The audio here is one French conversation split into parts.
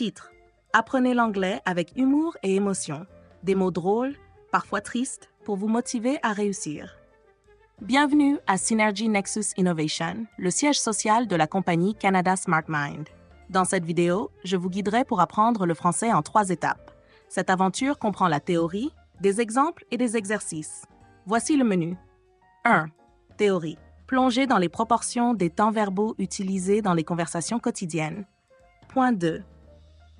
Titre: Apprenez l'anglais avec humour et émotion. Des mots drôles, parfois tristes, pour vous motiver à réussir. Bienvenue à Synergy Nexus Innovation, le siège social de la compagnie Canada Smart Mind. Dans cette vidéo, je vous guiderai pour apprendre le français en 3 étapes. Cette aventure comprend la théorie, des exemples et des exercices. Voici le menu. 1. Théorie. Plongez dans les proportions des temps verbaux utilisés dans les conversations quotidiennes. Point 2.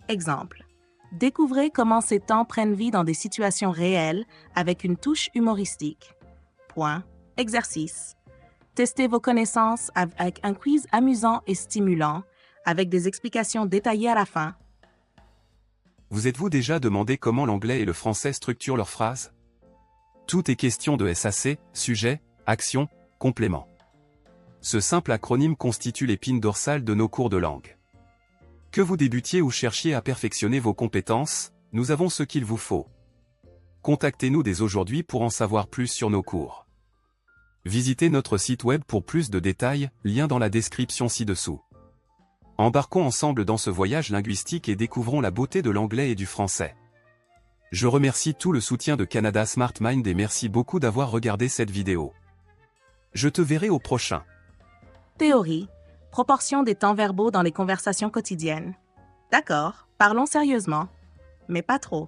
Exemple. Découvrez comment ces temps prennent vie dans des situations réelles avec une touche humoristique. Point. Exercice. Testez vos connaissances avec un quiz amusant et stimulant, avec des explications détaillées à la fin. Vous êtes-vous déjà demandé comment l'anglais et le français structurent leurs phrases? Tout est question de SAC, sujet, action, complément. Ce simple acronyme constitue l'épine dorsale de nos cours de langue. Que vous débutiez ou cherchiez à perfectionner vos compétences, nous avons ce qu'il vous faut. Contactez-nous dès aujourd'hui pour en savoir plus sur nos cours. Visitez notre site web pour plus de détails, lien dans la description ci-dessous. Embarquons ensemble dans ce voyage linguistique et découvrons la beauté de l'anglais et du français. Je remercie tout le soutien de Canada Smart Mind et merci beaucoup d'avoir regardé cette vidéo. Je te verrai au prochain. Théorie. Proportion des temps verbaux dans les conversations quotidiennes. D'accord, parlons sérieusement, mais pas trop.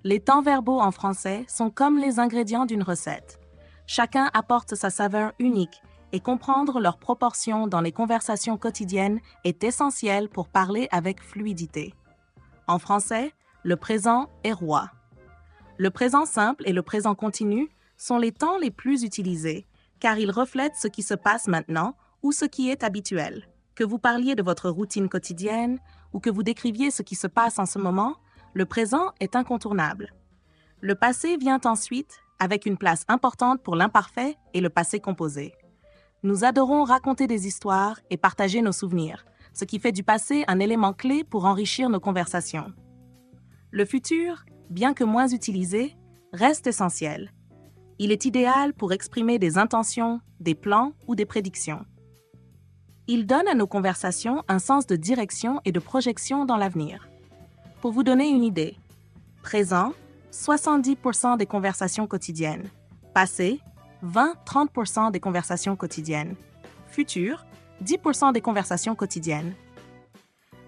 Les temps verbaux en français sont comme les ingrédients d'une recette. Chacun apporte sa saveur unique et comprendre leurs proportions dans les conversations quotidiennes est essentiel pour parler avec fluidité. En français, le présent est roi. Le présent simple et le présent continu sont les temps les plus utilisés, car ils reflètent ce qui se passe maintenant ou ce qui est habituel. Que vous parliez de votre routine quotidienne ou que vous décriviez ce qui se passe en ce moment, le présent est incontournable. Le passé vient ensuite, avec une place importante pour l'imparfait et le passé composé. Nous adorons raconter des histoires et partager nos souvenirs, ce qui fait du passé un élément clé pour enrichir nos conversations. Le futur, bien que moins utilisé, reste essentiel. Il est idéal pour exprimer des intentions, des plans ou des prédictions. Il donne à nos conversations un sens de direction et de projection dans l'avenir. Pour vous donner une idée, présent, 70% des conversations quotidiennes. Passé, 20-30% des conversations quotidiennes. Futur, 10% des conversations quotidiennes.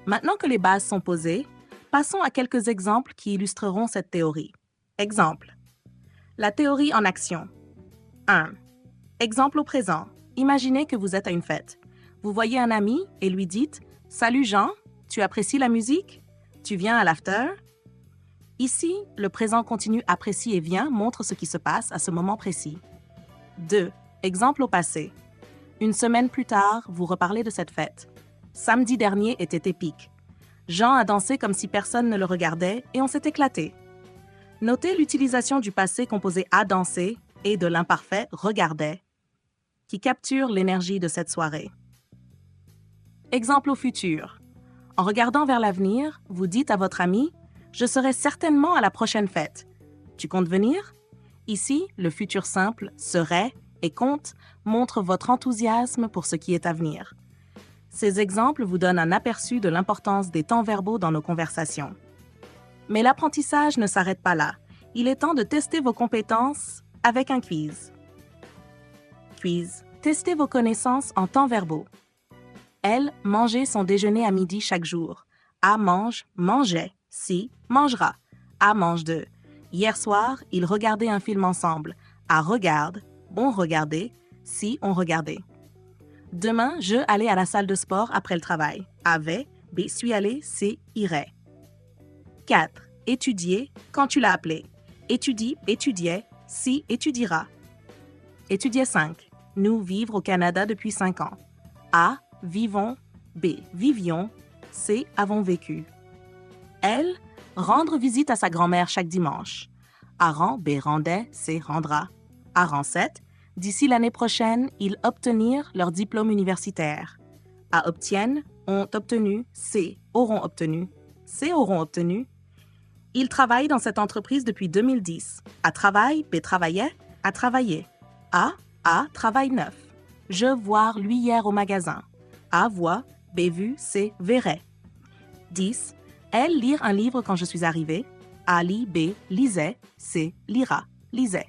Maintenant que les bases sont posées, passons à quelques exemples qui illustreront cette théorie. Exemple. La théorie en action. 1. Exemple au présent. Imaginez que vous êtes à une fête. Vous voyez un ami et lui dites « Salut Jean, tu apprécies la musique? Tu viens à l'after? » Ici, le présent continu apprécie et vient montre ce qui se passe à ce moment précis. 2. Exemple au passé. Une semaine plus tard, vous reparlez de cette fête. Samedi dernier était épique. Jean a dansé comme si personne ne le regardait et on s'est éclaté. Notez l'utilisation du passé composé « a dansé » et de l'imparfait « regardait » qui capture l'énergie de cette soirée. Exemple au futur. En regardant vers l'avenir, vous dites à votre ami « Je serai certainement à la prochaine fête. Tu comptes venir ?» Ici, le futur simple « serait » et « compte » montre votre enthousiasme pour ce qui est à venir. Ces exemples vous donnent un aperçu de l'importance des temps verbaux dans nos conversations. Mais l'apprentissage ne s'arrête pas là. Il est temps de tester vos compétences avec un quiz. Quiz. Testez vos connaissances en temps verbaux. Elle, mangeait son déjeuner à midi chaque jour. A mange, mangeait. Si, mangera. A mange de. Hier soir, ils regardaient un film ensemble. A regarde, on regardait. Si, on regardait. Demain, je allais à la salle de sport après le travail. Avait, B, suis allé, C, irait. 4. Étudier quand tu l'as appelé. Étudie, étudiait, si, étudiera. Étudier 5. Nous vivre au Canada depuis 5 ans. A, vivons, B, vivions, C, avons vécu. Elle, rendre visite à sa grand-mère chaque dimanche. A rend, B rendait, C rendra. A rend 7. D'ici l'année prochaine, ils obtenir leur diplôme universitaire. A obtiennent, ont obtenu, C auront obtenu, C auront obtenu. Ils travaillent dans cette entreprise depuis 2010. A travaille, B travaillait, A travaillé. A travaille 9. Je voir lui hier au magasin. A voit, B vu, C verrait. 10. Elle, lire un livre quand je suis arrivée. A, lit. B, lisait. C, lira, lisait.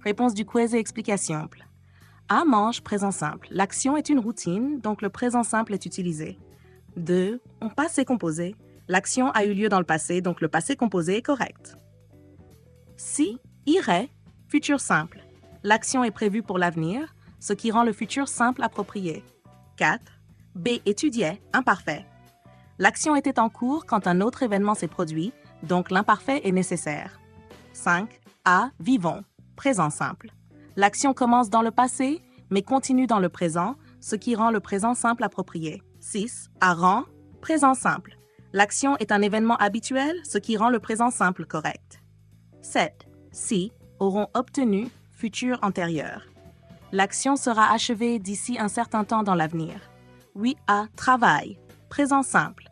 Réponse du quiz et explication simple. A, mange, présent simple. L'action est une routine, donc le présent simple est utilisé. 2. On passé composé. L'action a eu lieu dans le passé, donc le passé composé est correct. Si, irait, futur simple. L'action est prévue pour l'avenir, ce qui rend le futur simple approprié. 4. B, étudiait, imparfait. L'action était en cours quand un autre événement s'est produit, donc l'imparfait est nécessaire. 5. A, vivons, présent simple. L'action commence dans le passé, mais continue dans le présent, ce qui rend le présent simple approprié. 6. A, rend, présent simple. L'action est un événement habituel, ce qui rend le présent simple correct. 7. Si, auront obtenu, futur antérieur. L'action sera achevée d'ici un certain temps dans l'avenir. 8. A, travail, présent simple.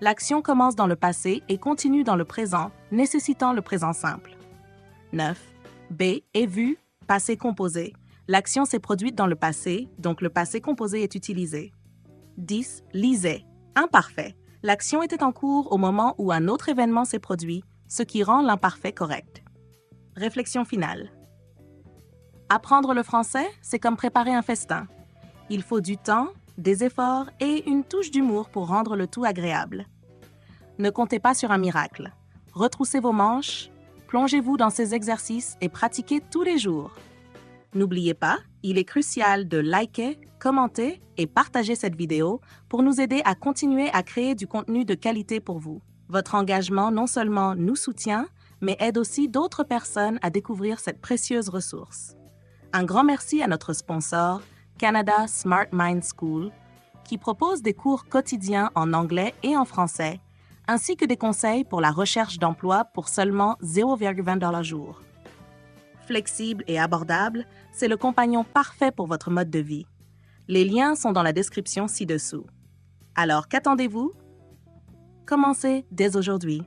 L'action commence dans le passé et continue dans le présent, nécessitant le présent simple. 9. B, est vu, passé composé. L'action s'est produite dans le passé, donc le passé composé est utilisé. 10. Lisait, imparfait. L'action était en cours au moment où un autre événement s'est produit, ce qui rend l'imparfait correct. Réflexion finale. Apprendre le français, c'est comme préparer un festin. Il faut du temps, des efforts et une touche d'humour pour rendre le tout agréable. Ne comptez pas sur un miracle. Retroussez vos manches, plongez-vous dans ces exercices et pratiquez tous les jours. N'oubliez pas, il est crucial de liker, commenter et partager cette vidéo pour nous aider à continuer à créer du contenu de qualité pour vous. Votre engagement non seulement nous soutient, mais aide aussi d'autres personnes à découvrir cette précieuse ressource. Un grand merci à notre sponsor, Canada Smart Mind School, qui propose des cours quotidiens en anglais et en français, ainsi que des conseils pour la recherche d'emploi pour seulement 0,20 $ jour. Flexible et abordable, c'est le compagnon parfait pour votre mode de vie. Les liens sont dans la description ci-dessous. Alors qu'attendez-vous? Commencez dès aujourd'hui.